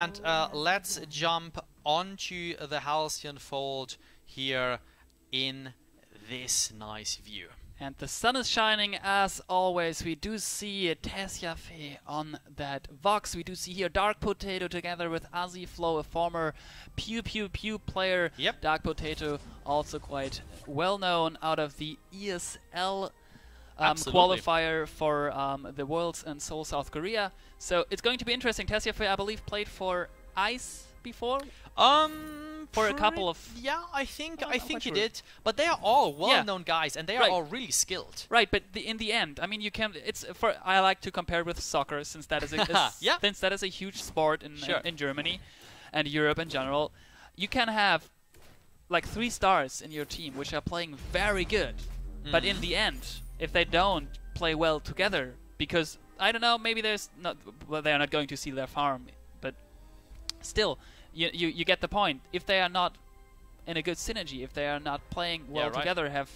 And let's jump onto the Halcyon Fold here in this nice view. And the sun is shining as always. We do see Tessiafe on that Vox. We do see here Dark Potato together with Aziflow, a former Pew Pew Pew player. Yep. Dark Potato also quite well known out of the ESL qualifier for the Worlds in Seoul, South Korea. So it's going to be interesting. Tessiafe, I believe, played for ICE before. For a couple of... Yeah, I think he did. But they are all well-known guys, and they are all really skilled. Right, but in the end, I mean, you can... I like to compare it with soccer, since that is a, since that is a huge sport in Germany and Europe in general. You can have like 3 stars in your team, which are playing very good. But in the end, if they don't play well together, because, I don't know, maybe there's not... Well, they are not going to see their farm, but still... You get the point. If they are not in a good synergy, if they are not playing well together, have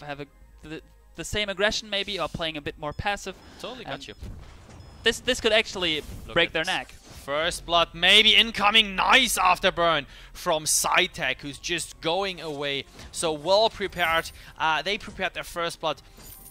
the same aggression maybe, or playing a bit more passive. Totally got you. This could actually break their neck. First blood, maybe incoming. Nice afterburn from Cytec, who's just going away. So well prepared. They prepared their first blood.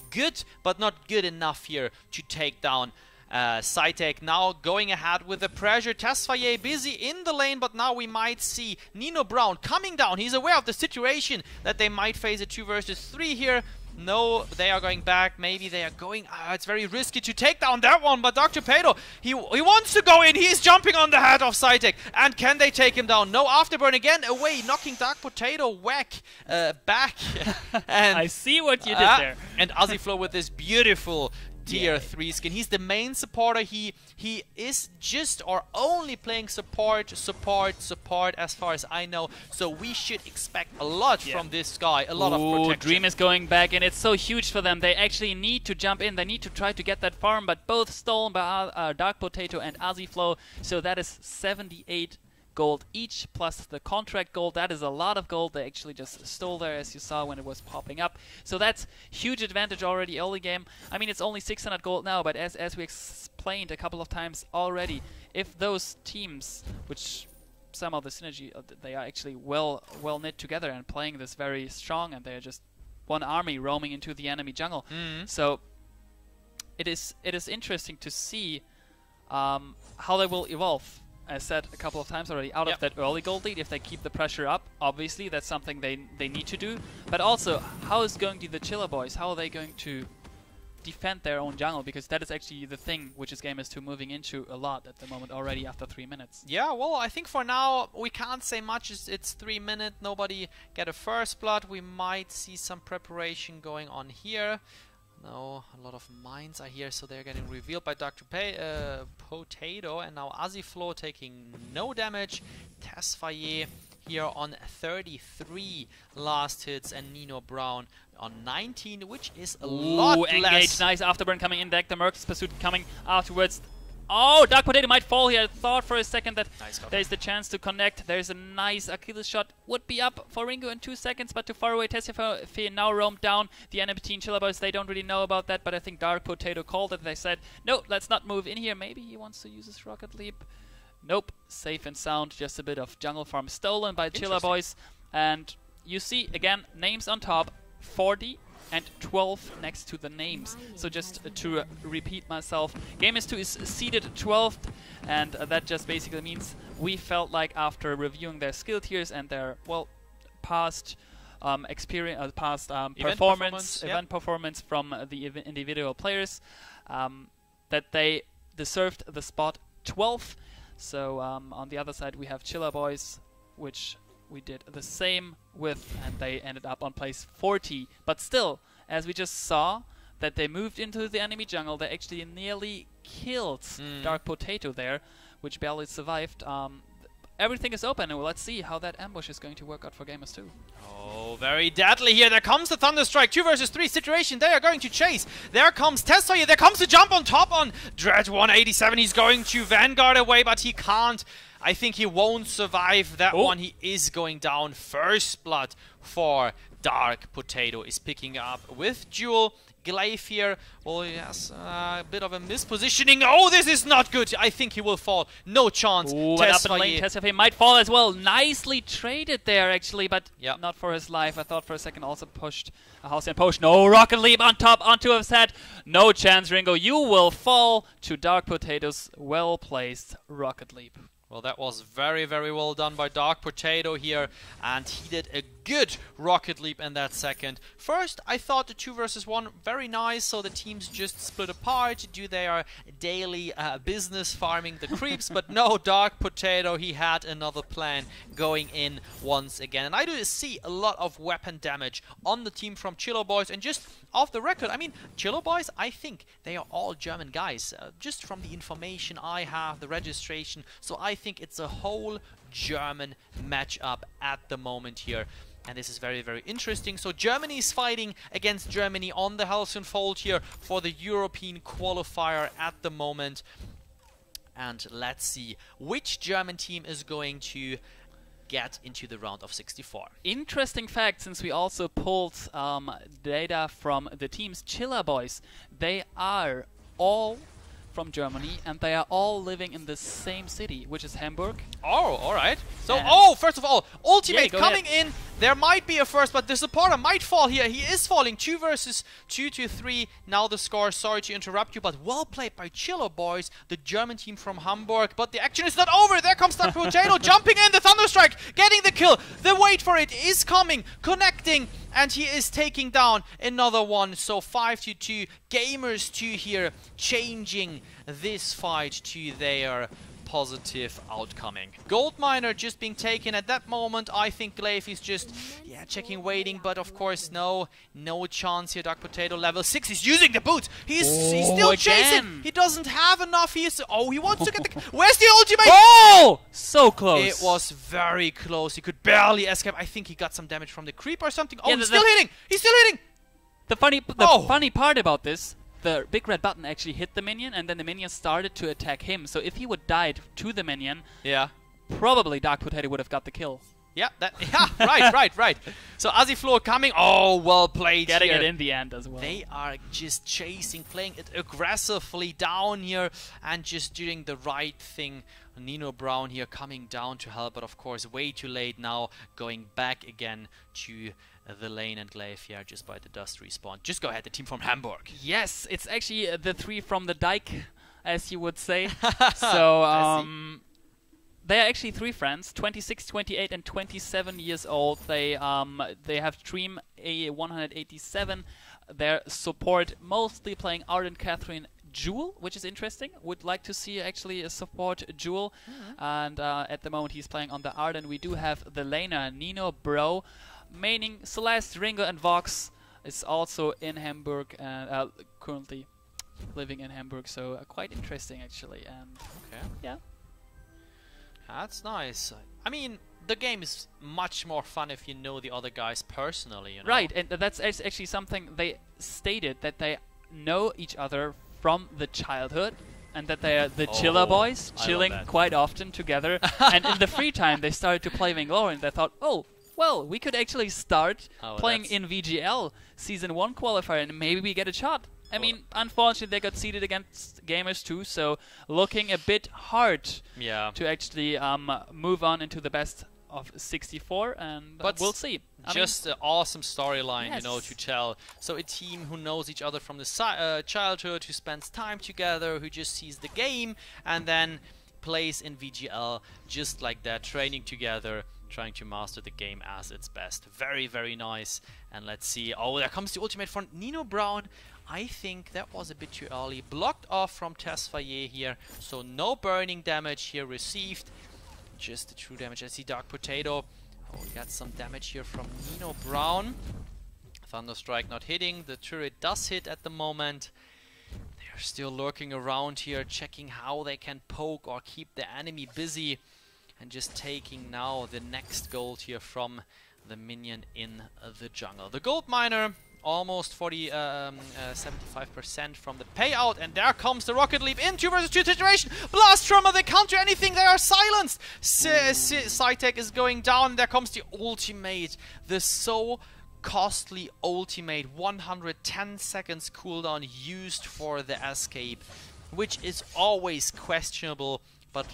Good, but not good enough here to take down Cytec. Now going ahead with the pressure. Tesfaye busy in the lane, but now we might see Nino Brown coming down. He's aware of the situation that they might face a 2 versus 3 here. No, they are going back. Maybe they are going... it's very risky to take down that one, but Dr. Pato, he wants to go in. He's jumping on the head of Cytec. And can they take him down? No, afterburn again away, knocking Dark Potato back. And I see what you did there. And Aziflow with this beautiful Tier 3 skin. He's the main supporter. He is just or only playing support as far as I know. So we should expect a lot from this guy. A lot of protection. Dream is going back, and it's so huge for them. They actually need to jump in. They need to try to get that farm, but both stolen by Dark Potato and Aziflow. So that is 78 gold each, plus the contract gold. That is a lot of gold. They actually just stole there, as you saw when it was popping up. So that's huge advantage already early game. I mean, it's only 600 gold now, but as we explained a couple of times already, if those teams, which some of the synergy, they are actually well knit together and playing this very strong, and they're just one army roaming into the enemy jungle. So it is interesting to see how they will evolve. As said a couple of times already, out of that early gold lead, if they keep the pressure up, obviously that's something they need to do. But also, how is going to be the Chiller Boys? How are they going to defend their own jungle? Because that is actually the thing which is Gamers2 moving into a lot at the moment already after 3 minutes. Yeah, well, I think for now we can't say much. It's 3 minutes. Nobody get a first blood. We might see some preparation going on here. No, a lot of mines are here, so they're getting revealed by Dr. Potato, and now Aziflow taking no damage. Tesfaye here on 33 last hits, and Nino Brown on 19, which is a lot less. Engage, nice afterburn coming in deck. The Merc's Pursuit coming afterwards. Oh, Dark Potato might fall here. I thought for a second that there's the chance to connect. There's a nice Achilles shot. Would be up for Ringo in 2 seconds, but too far away. Tessiafe now roamed down. The enemy team Chiller Boys, they don't really know about that, but I think Dark Potato called it. They said, no, let's not move in here. Maybe he wants to use his Rocket Leap. Nope, safe and sound. Just a bit of jungle farm stolen by Chiller Boys. And you see, again, names on top. 40 and 12 next to the names. So just to repeat myself, Gamers2 is seeded 12th, and that just basically means we felt like after reviewing their skill tiers and their, well, past experience, event performance from the individual players, that they deserved the spot 12th. So on the other side we have Chiller Boys, which we did the same with, and they ended up on place 40. But still, as we just saw, that they moved into the enemy jungle, they actually nearly killed Dark Potato there, which barely survived. Everything is open, and let's see how that ambush is going to work out for Gamers2. Oh, very deadly here. There comes the Thunderstrike. 2 versus 3 situation. They are going to chase. There comes Tesfaye. There comes the jump on top on Dread187. He's going to Vanguard away, but he can't. I think he won't survive that one. He is going down. First blood for Dark Potato is picking up with Jewel Glaive here. Oh, yes, a bit of a mispositioning. Oh, this is not good. I think he will fall. No chance. Ooh, but up in lane, Tesfaye might fall as well. Nicely traded there, actually, but not for his life. I thought for a second also pushed a Halcyon Potion. No, Rocket Leap on top, onto his head. No chance, Ringo. You will fall to Dark Potato's well-placed Rocket Leap. Well, that was very, very well done by Dark Potato here, and he did a good Rocket Leap in that second. First, I thought the 2 versus 1 very nice, so the teams just split apart, do their daily business farming the creeps, but no, Dark Potato, he had another plan going in once again. And I do see a lot of weapon damage on the team from Chillo Boys, and just off the record, I mean, Chillo Boys, I think they are all German guys, just from the information I have, the registration, so I think it's a whole German matchup at the moment here. And this is very, very interesting. So Germany is fighting against Germany on the Halcyon Fold here for the European qualifier at the moment. And let's see which German team is going to get into the round of 64. Interesting fact, since we also pulled data from the teams Chilla Boys. They are all from Germany, and they are all living in the same city, which is Hamburg. Oh, alright. So, first of all, Ultimate coming ahead. in. There might be a first, but the supporter might fall here. He is falling. 2 versus 2 to 3. Now the score. Sorry to interrupt you, but well played by Chillo Boys, the German team from Hamburg. But the action is not over. There comes Dark Potato jumping in. The Thunderstrike, getting the kill. The wait for it is coming, connecting, and he is taking down another one. So 5 to 2. Gamers2 here changing this fight to their positive outcoming. Gold Miner just being taken at that moment. I think Glaive is just checking, waiting, but of course no chance here. Dark Potato level 6. He's using the boots. He's still chasing. He doesn't have enough. He wants to get the. Where's the ultimate? Oh, so close. It was very close. He could barely escape. I think he got some damage from the creep or something. Oh, he's still hitting. He's still hitting. The funny part about this, the big red button actually hit the minion, and then the minion started to attack him. So if he would died to the minion, probably Dark Potato would have got the kill. Yeah, right. So Aziflor coming. Oh, well played. Getting here. it in the end as well. They are just chasing, playing it aggressively down here, and just doing the right thing. Nino Brown here coming down to help, but of course way too late now, going back again to the lane, and Glaive here just by the dust respawn. Just go ahead, the team from Hamburg. Yes, it's actually the 3 from the dike, as you would say. So they are actually 3 friends, 26, 28 and 27 years old. They have Dream A187. Their support mostly playing Ardent Catherine Jewel, which is interesting. Would like to see actually a support Jewel. And at the moment he's playing on the Ardent. We do have the laner Nino Bro. Maining Celeste, Ringo and Vox is also in Hamburg and currently living in Hamburg, so quite interesting actually. And yeah, that's nice. I mean, the game is much more fun if you know the other guys personally, you know? Right, and that's actually something they stated, that they know each other from the childhood, and that they are the Chilla Boys, chilling quite often together. And in the free time they started to play Vainglory, and they thought, oh, well, we could actually start playing in VGL Season 1 qualifier, and maybe we get a shot. I mean, unfortunately, they got seeded against Gamers2, so looking a bit hard to actually move on into the best of 64, and we'll see. Just an awesome storyline, you know, to tell. So a team who knows each other from the childhood, who spends time together, who just sees the game, and then plays in VGL just like that, training together, trying to master the game as its best. Very, very nice. And let's see. Oh, there comes the ultimate from Nino Brown. I think that was a bit too early. Blocked off from Tesfaye here. So no burning damage here received. Just the true damage. I see Dark Potato. Oh, we got some damage here from Nino Brown. Thunderstrike not hitting. The turret does hit at the moment. They're still lurking around here, checking how they can poke or keep the enemy busy. And just taking now the next gold here from the minion in the jungle. The gold miner, almost 75% from the payout. And there comes the Rocket Leap in 2 versus 2 situation. Blast Tremor, they can't do anything, they are silenced. Cytec is going down. There comes the ultimate. The so costly ultimate, 110 seconds cooldown used for the escape, which is always questionable, but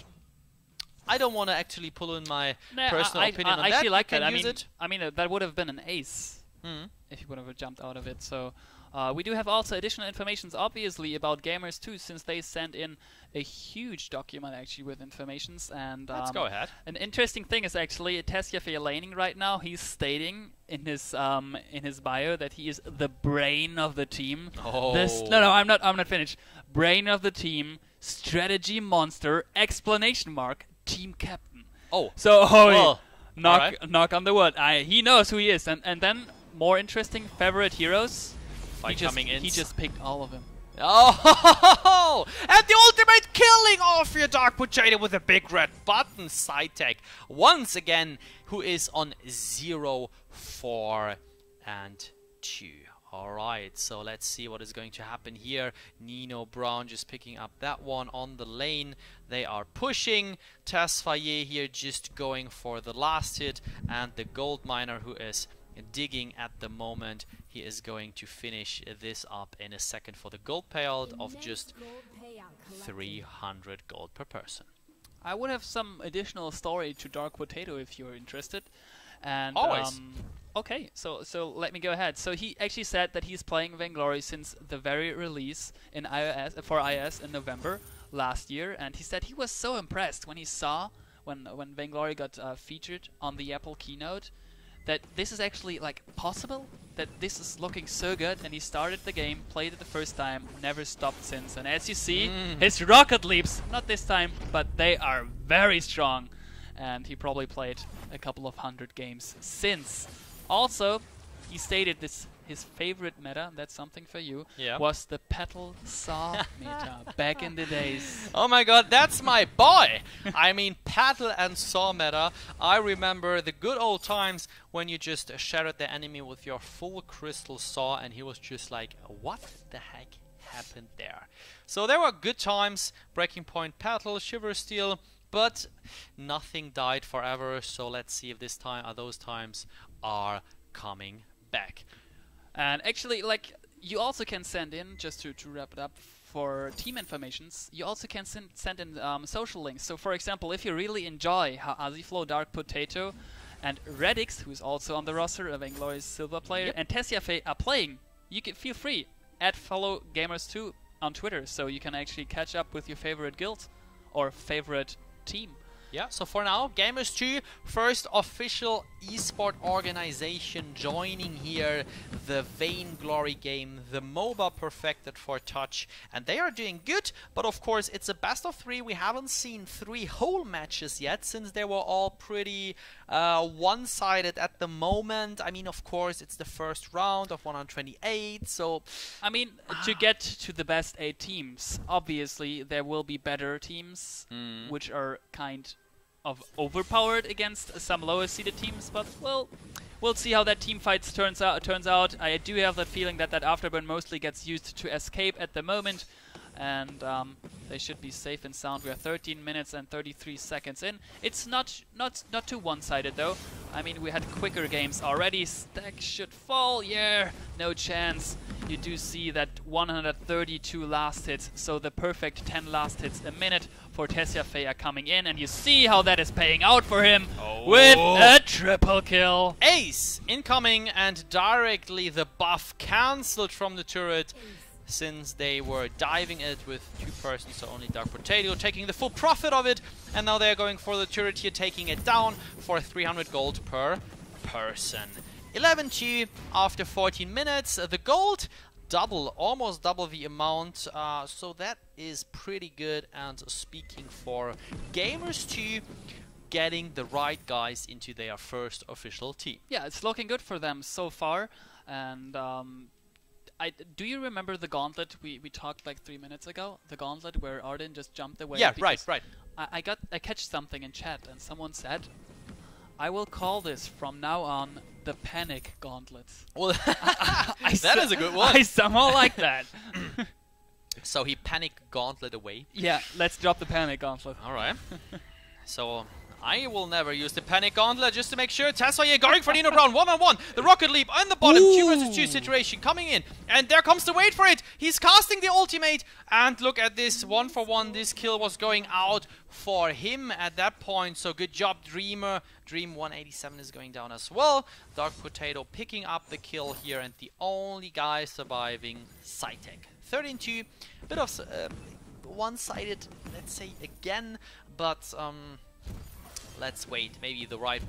I don't want to actually pull in my personal opinion on that. I actually like that. I mean, that would have been an ace if he would have jumped out of it. So we do have also additional informations, obviously, about Gamers2, since they sent in a huge document actually with informations. And let's go ahead. An interesting thing is actually Tessia laning right now. He's stating in his bio that he is the brain of the team. Oh. No, I'm not finished. Brain of the team, strategy monster, exclamation mark, team captain. Oh. So well, knock on the wood. He knows who he is. And then more interesting, favorite heroes. He just picked all of them. Oh, and the ultimate killing off your Dark Potato with a big red button. SciTech once again, who is on 0, 4, and 2. Alright, so let's see what is going to happen here. Nino Brown just picking up that one on the lane. They are pushing. Tesfaye here just going for the last hit, and the gold miner who is digging at the moment. He is going to finish this up in a second for the gold payout of just 300 gold per person. I would have some additional story to Dark Potato if you're interested. And always. Okay, so let me go ahead. So he actually said that he's playing Vainglory since the very release in iOS in November last year, and he said he was so impressed when he saw when Vainglory got featured on the Apple keynote, that this is actually like possible, that this is looking so good, and he started the game, played it the first time, never stopped since. And as you see, his rocket leaps, not this time, but they are very strong, and he probably played a couple of 100 games since. Also, he stated his favorite meta, that's something for you, was the Petal Saw meta back in the days. Oh my god, that's my boy! I mean, Petal and Saw meta. I remember the good old times when you just shattered the enemy with your full crystal saw, and he was just like, what the heck happened there? So there were good times, Breaking Point Petal, Shiver Steel, but nothing died forever, so let's see if those times are coming back. And actually, like, you also can send in, just to wrap it up, for team informations, you also can send in social links. So for example, if you really enjoy how Aziflow, Dark Potato, and Redix, who's also on the roster, a Vainglory's silver player, and Tessia are playing, you can feel free, follow Gamers2 on Twitter, so you can actually catch up with your favorite guild or favorite team. Yeah, so for now, Gamers2, first official esport organization joining here, the Vainglory game, the MOBA perfected for touch, and they are doing good, but of course it's a best of 3. We haven't seen 3 whole matches yet, since they were all pretty one-sided at the moment. I mean, of course, it's the first round of 128, so... I mean, to get to the best 8 teams, obviously there will be better teams, which are kind of overpowered against some lower seeded teams, but well, we'll see how that team fight turns out. I do have that feeling that Afterburn mostly gets used to escape at the moment, and they should be safe and sound. We are 13 minutes and 33 seconds in. It's not too one-sided though. I mean, we had quicker games already. Stack should fall, yeah, no chance. You do see that 132 last hits, so the perfect 10 last hits a minute for Tessia coming in, and you see how that is paying out for him with a triple kill. Ace incoming, and directly the buff cancelled from the turret, since they were diving it with 2 persons, so only Dark Potato taking the full profit of it, and now they're going for the turret here, taking it down for 300 gold per person. 11-2 after 14 minutes. The gold almost double the amount, so that is pretty good. And speaking for Gamers2, getting the right guys into their first official team. Yeah, it's looking good for them so far. And do you remember the gauntlet we talked like 3 minutes ago? The gauntlet where Arden just jumped away? Yeah, right. I catch something in chat, and someone said, I will call this from now on the Panic Gauntlet. Well, that is a good one. I somehow like that. So he Panic Gauntlet away. Yeah, let's drop the Panic Gauntlet. Alright. So I will never use the Panic Gauntlet just to make sure. Tesfaye going for Nino Brown, 1-on-1. The Rocket Leap on the bottom, 2 vs 2 situation coming in. And there comes the wait for it. He's casting the ultimate. And look at this, 1-for-1. This kill was going out for him at that point. So good job, Dreamer. Dream 187 is going down as well. Dark Potato picking up the kill here. And the only guy surviving, Cytec. 13-2. Bit of one-sided, let's say, again. But let's wait. Maybe the right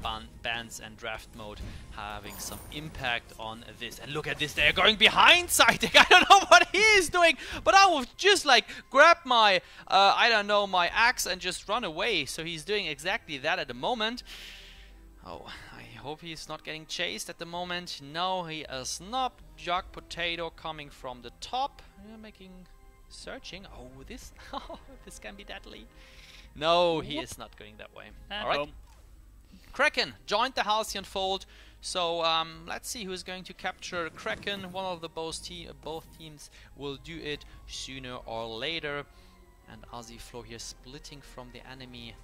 bans and draft mode having some impact on this. And look at this, they're going behind Cytec. I don't know what he is doing, but I will just like grab my, I don't know, my axe and just run away. So he's doing exactly that at the moment. Oh, I hope he's not getting chased at the moment. No, he is not. Dark Potato coming from the top, searching. Oh, this can be deadly. No, he is not going that way. Alright. Kraken joined the Halcyon fold. So let's see who's going to capture Kraken. One of the both teams will do it sooner or later. And Aziflow here splitting from the enemy.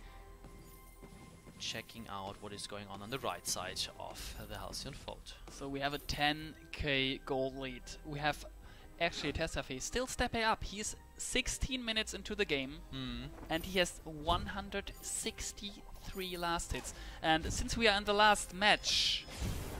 Checking out what is going on the right side of the Halcyon fold. So we have a 10k gold lead. We have actually Tesfaye still stepping up. He's 16 minutes into the game and he has 163 last hits. And since we are in the last match,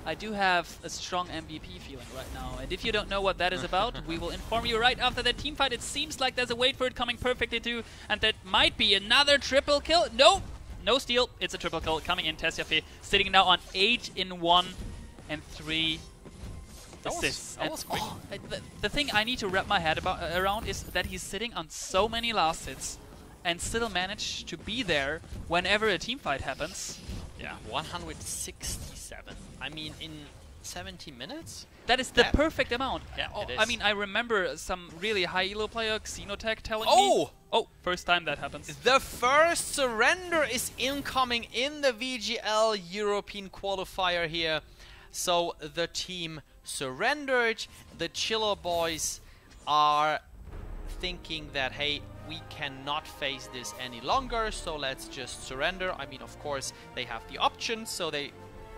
I do have a strong MVP feeling right now. And if you don't know what that is about, we will inform you right after that team fight. It seems like there's a wait for it coming perfectly too, and that might be another triple kill. No, no steal. It's a triple kill coming in. Tesfaye sitting now on 8 in 1 and 3 assists. That was quick. The thing I need to wrap my head around is that he's sitting on so many last hits and still manage to be there whenever a team fight happens. Yeah, 167. I mean, in 70 minutes? That is the perfect amount. Yeah, it is. I mean, I remember some really high elo player, Xenotech, telling me... Oh, first time that happens. The first surrender is incoming in the VGL European qualifier here. So the team surrendered. The Chiller boys are thinking that, hey, we cannot face this any longer, so let's just surrender. I mean, of course, they have the option, so they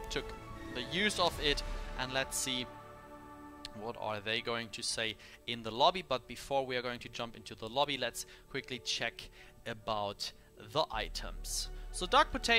took the use of it. And let's see what are they going to say in the lobby. But before we are going to jump into the lobby, let's quickly check about the items. So Dark Potato